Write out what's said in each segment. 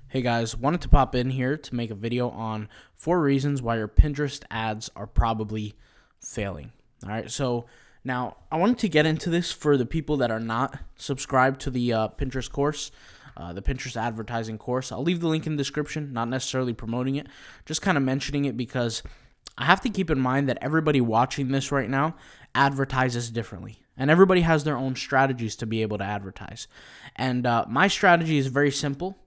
Hey guys, wanted to pop in here to make a video on 4 reasons why your Pinterest ads are probably failing. All right, so now I wanted to get into this for the people that are not subscribed to the Pinterest course, the Pinterest advertising course. I'll leave the link in the description, not necessarily promoting it, just kind of mentioning it because I have to keep in mind that everybody watching this right now advertises differently. And everybody has their own strategies to be able to advertise. And my strategy is very simple.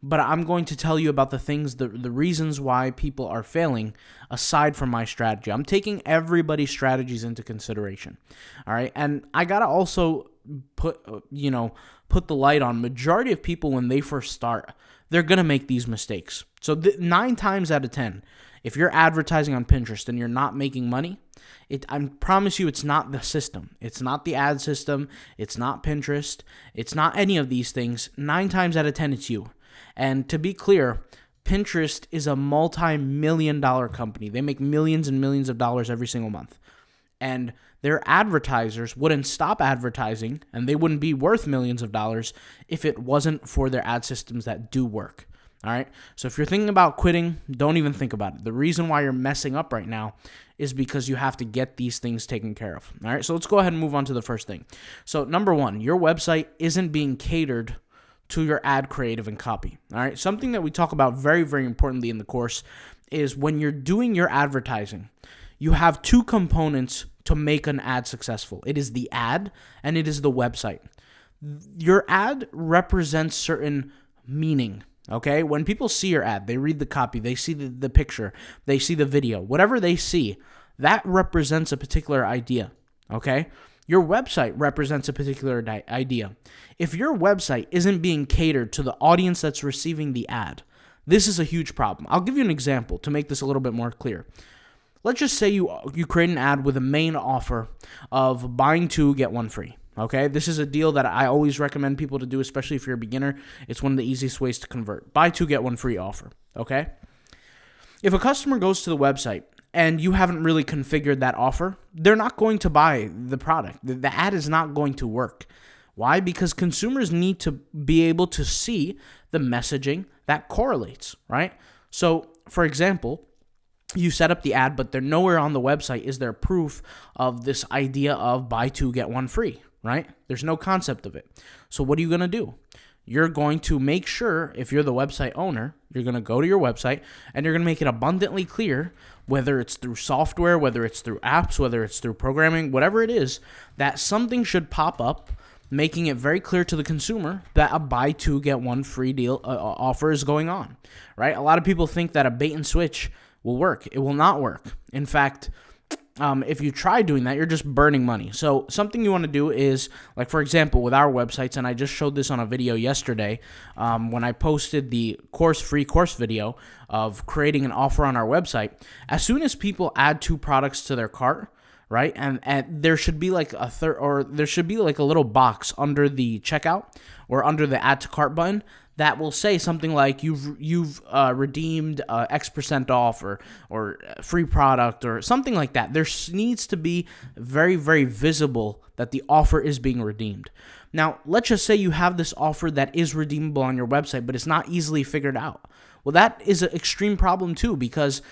But I'm going to tell you about the things, the reasons why people are failing aside from my strategy. I'm taking everybody's strategies into consideration. All right. And I got to also put the light on majority of people when they first start, they're going to make these mistakes. So 9 times out of 10, if you're advertising on Pinterest and you're not making money, I promise you it's not the system. It's not the ad system. It's not Pinterest. It's not any of these things. 9 times out of 10, it's you. And to be clear, Pinterest is a multi-million-dollar company. They make millions and millions of dollars every single month. And their advertisers wouldn't stop advertising, and they wouldn't be worth millions of dollars if it wasn't for their ad systems that do work. All right? So if you're thinking about quitting, don't even think about it. The reason why you're messing up right now is because you have to get these things taken care of. All right? So let's go ahead and move on to the first thing. So number 1, your website isn't being catered to your ad creative and copy. All right. Something that we talk about very, very importantly in the course is when you're doing your advertising, you have 2 components to make an ad successful. It is the ad and it is the website. Your ad represents certain meaning. Okay. When people see your ad, they read the copy, they see the picture, they see the video, whatever they see, that represents a particular idea. Okay. Your website represents a particular idea. If your website isn't being catered to the audience that's receiving the ad, this is a huge problem. I'll give you an example to make this a little bit more clear. Let's just say you create an ad with a main offer of buying 2, get 1 free. Okay, this is a deal that I always recommend people to do, especially if you're a beginner. It's one of the easiest ways to convert. Buy 2, get 1 free offer. Okay? If a customer goes to the website and you haven't really configured that offer, they're not going to buy the product. The ad is not going to work. Why? Because consumers need to be able to see the messaging that correlates, right? So, for example, you set up the ad, but nowhere on the website is there proof of this idea of buy 2, get 1 free, right? There's no concept of it. So what are you going to do? You're going to make sure, if you're the website owner, you're going to go to your website and you're going to make it abundantly clear, whether it's through software, whether it's through apps, whether it's through programming, whatever it is, that something should pop up, making it very clear to the consumer that a buy 2, get 1 free deal offer is going on, right? A lot of people think that a bait and switch will work. It will not work. In fact, if you try doing that, you're just burning money. So something you want to do is, like for example, with our websites, and I just showed this on a video yesterday when I posted the free course video of creating an offer on our website. As soon as people add 2 products to their cart, right, and there should be like there should be like a little box under the checkout or under the add to cart button that will say something like you've redeemed X% off or free product or something like that. There needs to be very, very visible that the offer is being redeemed. Now, let's just say you have this offer that is redeemable on your website, but it's not easily figured out. Well, that is an extreme problem too, because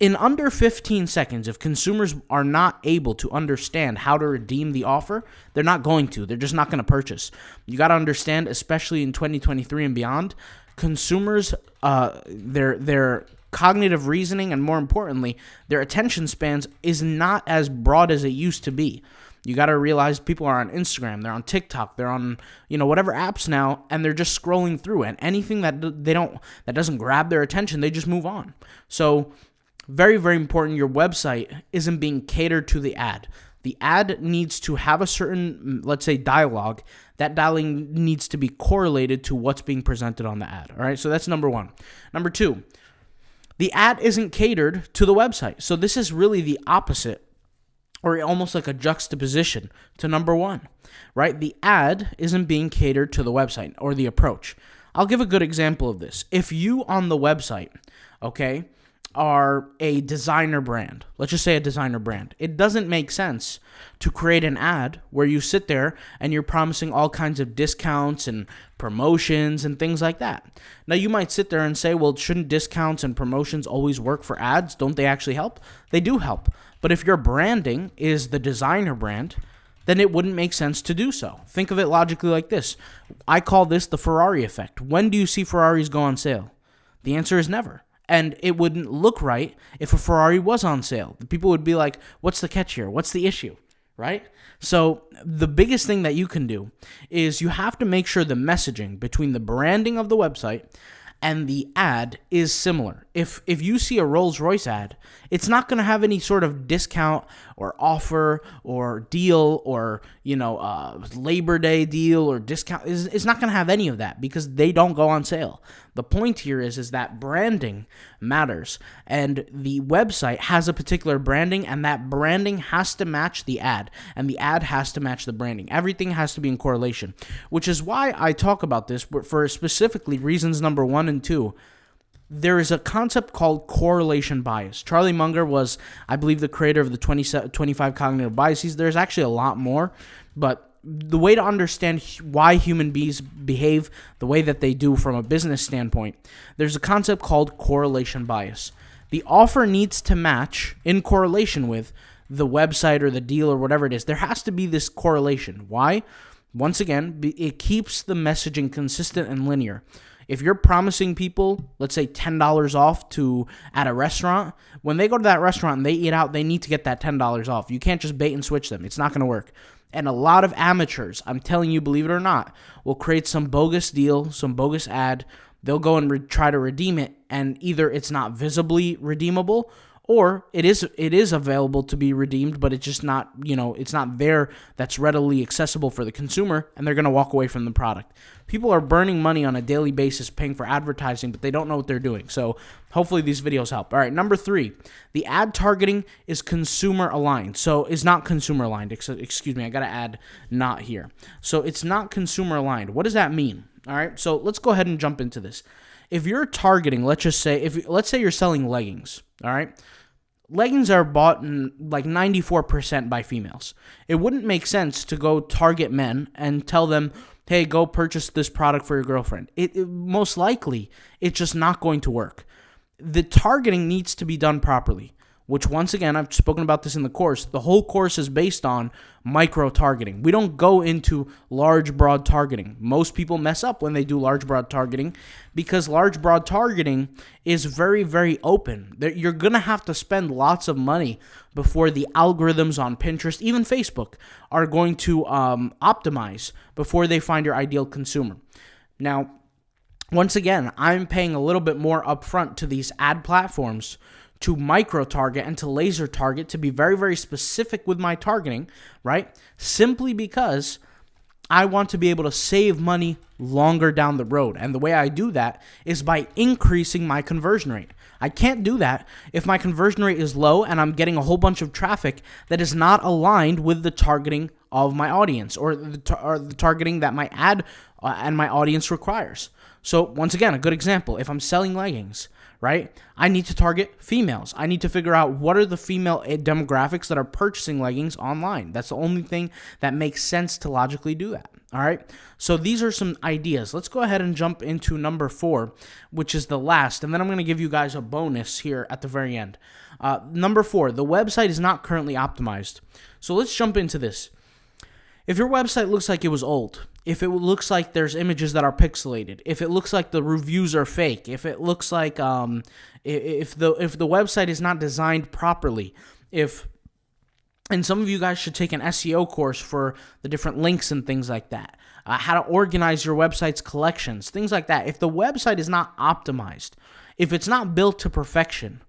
in under 15 seconds, if consumers are not able to understand how to redeem the offer, they're not going to. They're just not going to purchase. You got to understand, especially in 2023 and beyond, consumers, their cognitive reasoning, and more importantly, their attention spans is not as broad as it used to be. You got to realize people are on Instagram, they're on TikTok, they're on, whatever apps now, and they're just scrolling through, and anything that doesn't grab their attention, they just move on. So very, very important, your website isn't being catered to the ad. The ad needs to have a certain, let's say, dialogue. That dialogue needs to be correlated to what's being presented on the ad. All right, so that's number 1. Number 2, the ad isn't catered to the website. So this is really the opposite, or almost like a juxtaposition to number 1, right? The ad isn't being catered to the website or the approach. I'll give a good example of this. If you on the website, okay, are a designer brand, let's just say a designer brand, it doesn't make sense to create an ad where you sit there and you're promising all kinds of discounts and promotions and things like that. Now, you might sit there and say, well, shouldn't discounts and promotions always work for ads? Don't they actually help? They do help. But if your branding is the designer brand, then it wouldn't make sense to do so. Think of it logically like this. I call this the Ferrari effect. When do you see Ferraris go on sale? The answer is never. And it wouldn't look right if a Ferrari was on sale. The people would be like, what's the catch here? What's the issue? Right? So the biggest thing that you can do is you have to make sure the messaging between the branding of the website and the ad is similar. If you see a Rolls-Royce ad, it's not going to have any sort of discount or offer or deal or, Labor Day deal or discount. It's not going to have any of that because they don't go on sale. The point here is that branding matters, and the website has a particular branding, and that branding has to match the ad, and the ad has to match the branding. Everything has to be in correlation, which is why I talk about this for specifically reasons number 1 and 2. There is a concept called correlation bias. Charlie Munger was, I believe, the creator of the 25 cognitive biases. There's actually a lot more, but the way to understand why human beings behave the way that they do from a business standpoint, there's a concept called correlation bias. The offer needs to match in correlation with the website or the deal or whatever it is. There has to be this correlation. Why? Once again, it keeps the messaging consistent and linear. If you're promising people, let's say $10 off at a restaurant, when they go to that restaurant and they eat out, they need to get that $10 off. You can't just bait and switch them. It's not going to work. And a lot of amateurs, I'm telling you, believe it or not, will create some bogus deal, some bogus ad. They'll go and try to redeem it, and either it's not visibly redeemable, or it is available to be redeemed, but it's just not, it's not there that's readily accessible for the consumer, and they're going to walk away from the product. People are burning money on a daily basis paying for advertising, but they don't know what they're doing. So hopefully these videos help. All right, number 3, the ad targeting is consumer aligned. So is not consumer aligned. Excuse me, I got to add not here. So it's not consumer aligned. What does that mean? All right, so let's go ahead and jump into this. If you're targeting, let's say you're selling leggings, all right? Leggings are bought in like 94% by females. It wouldn't make sense to go target men and tell them, hey, go purchase this product for your girlfriend. Most likely, it's just not going to work. The targeting needs to be done properly, which once again, I've spoken about this in the course. The whole course is based on micro-targeting. We don't go into large, broad targeting. Most people mess up when they do large, broad targeting because large, broad targeting is very, very open. You're going to have to spend lots of money before the algorithms on Pinterest, even Facebook, are going to optimize before they find your ideal consumer. Now, once again, I'm paying a little bit more upfront to these ad platforms to micro-target and to laser target, to be very, very specific with my targeting, right? Simply because I want to be able to save money longer down the road. And the way I do that is by increasing my conversion rate. I can't do that if my conversion rate is low and I'm getting a whole bunch of traffic that is not aligned with the targeting of my audience or the targeting that my ad and my audience requires. So once again, a good example, if I'm selling leggings, right, I need to target females. I need to figure out what are the female demographics that are purchasing leggings online. That's the only thing that makes sense to logically do that. All right, so these are some ideas. Let's go ahead and jump into number 4, which is the last, and then I'm going to give you guys a bonus here at the very end. Number 4, the website is not currently optimized. So let's jump into this. If your website looks like it was old, if it looks like there's images that are pixelated, if it looks like the reviews are fake, if it looks like if the website is not designed properly, and some of you guys should take an SEO course for the different links and things like that, how to organize your website's collections, things like that. If the website is not optimized, if it's not built to perfection,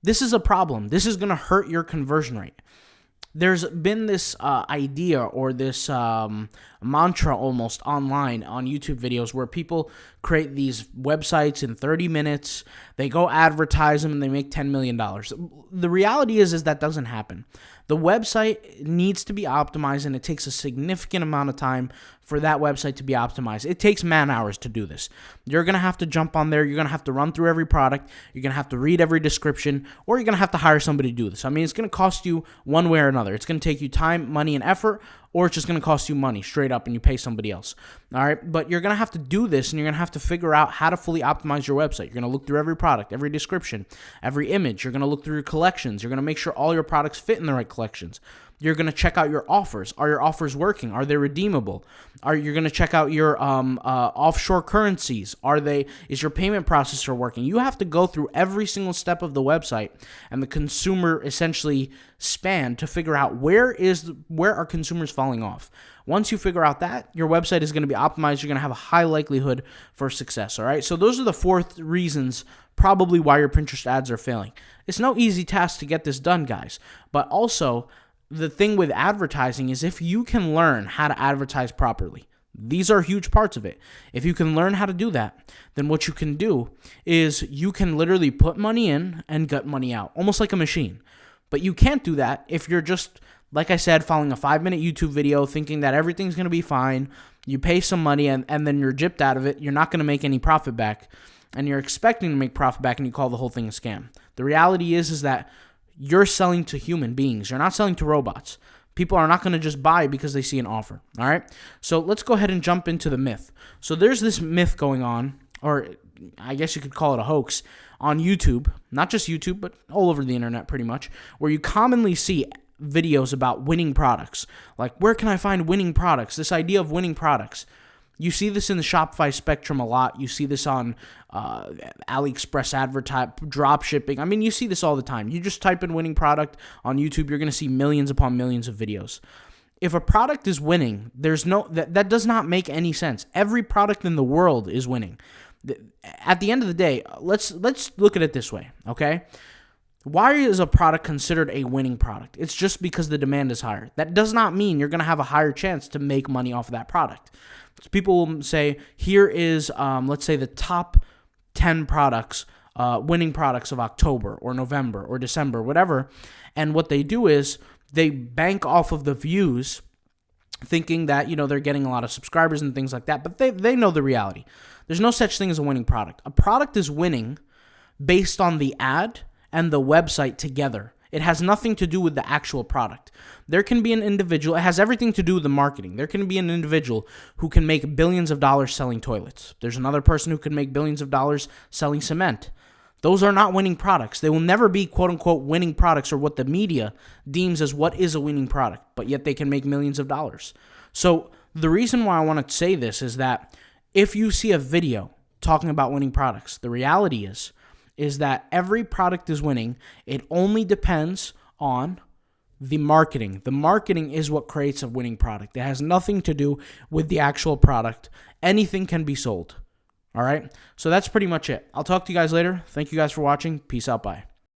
this is a problem. This is going to hurt your conversion rate. There's been this idea or this mantra almost online on YouTube videos where people create these websites in 30 minutes, they go advertise them, and they make $10 million. The reality is that doesn't happen. The website needs to be optimized, and it takes a significant amount of time for that website to be optimized. It takes man hours to do this. You're going to have to jump on there. You're going to have to run through every product. You're going to have to read every description, or you're going to have to hire somebody to do this. I mean, it's going to cost you one way or another. It's going to take you time, money, and effort, or it's just going to cost you money straight up and you pay somebody else. All right. But you're going to have to do this, and you're going to have to figure out how to fully optimize your website. You're going to look through every product, every description, every image. You're going to look through your collections. You're going to make sure all your products fit in the right collections. You're going to check out your offers. Are your offers working? Are they redeemable? You're going to check out your offshore currencies. Is your payment processor working? You have to go through every single step of the website and the consumer essentially span to figure out where are consumers falling off. Once you figure out that, your website is going to be optimized. You're going to have a high likelihood for success. All right. So those are the 4 reasons probably why your Pinterest ads are failing. It's no easy task to get this done, guys. But also, the thing with advertising is if you can learn how to advertise properly, these are huge parts of it. If you can learn how to do that, then what you can do is you can literally put money in and get money out, almost like a machine. But you can't do that if you're just, like I said, following a 5-minute YouTube video, thinking that everything's going to be fine. You pay some money and then you're gypped out of it. You're not going to make any profit back, and you're expecting to make profit back, and you call the whole thing a scam. The reality is that you're selling to human beings. You're not selling to robots. People are not going to just buy because they see an offer. All right. So let's go ahead and jump into the myth. So there's this myth going on, or I guess you could call it a hoax, on YouTube, not just YouTube, but all over the internet pretty much, where you commonly see videos about winning products. Like, where can I find winning products? This idea of winning products. You see this in the Shopify spectrum a lot. You see this on AliExpress drop shipping. I mean, you see this all the time. You just type in winning product on YouTube, you're going to see millions upon millions of videos. If a product is winning, that does not make any sense. Every product in the world is winning. At the end of the day, let's look at it this way, okay? Why is a product considered a winning product? It's just because the demand is higher. That does not mean you're going to have a higher chance to make money off of that product. So people will say, here is, let's say, the top 10 products, winning products of October or November or December, whatever. And what they do is they bank off of the views, thinking that, they're getting a lot of subscribers and things like that. But they know the reality. There's no such thing as a winning product. A product is winning based on the ad and the website together. It has nothing to do with the actual product. There can be an individual, it has everything to do with the marketing. There can be an individual who can make billions of dollars selling toilets. There's another person who can make billions of dollars selling cement. Those are not winning products. They will never be quote unquote winning products, or what the media deems as what is a winning product, but yet they can make millions of dollars. So the reason why I want to say this is that if you see a video talking about winning products, the reality is that every product is winning. It only depends on the marketing. The marketing is what creates a winning product. It has nothing to do with the actual product. Anything can be sold. All right? So that's pretty much it. I'll talk to you guys later. Thank you guys for watching. Peace out. Bye.